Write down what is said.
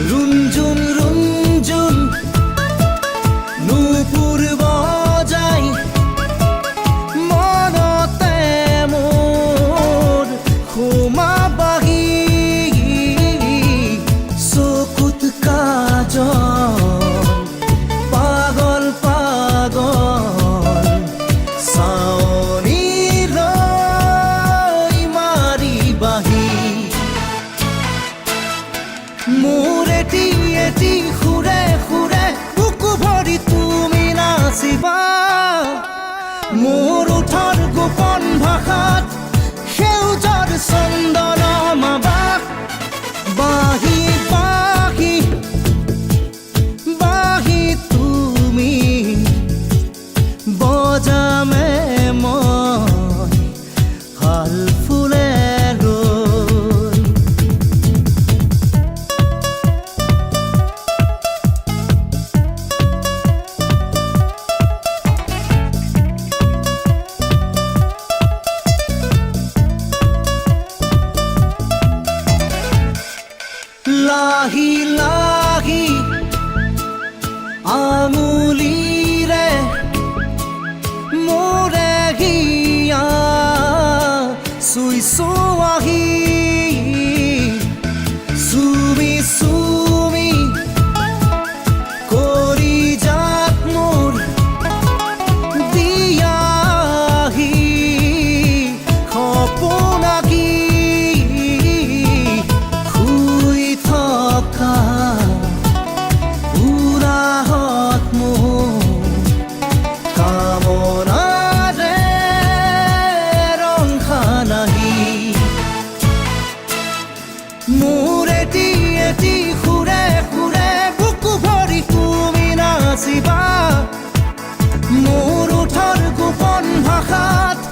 रुंजुन रुंजुन नूपुर बजाय मनते मोर खोमा बाही चकुत काजल पागल पागल सावनी रई मारी बाही मोरे एटी खुरे खुरे बुकु भरि तुमी नाचिबा मोर उठर गोपन भाषात সেউজৰ চন্দন মাবা বাহি বাহি বাহি তুমি বজামে মই হাল ফুলে लाही लाही आमुलीरे मोरे हिया सुई सुआही सुमी सुमी कोरी जात मोर दियाही खपनागी मोर एटी खुरे खुरे बुकु भरि तुमी नाचिबा मोर उठर गोपन भाषात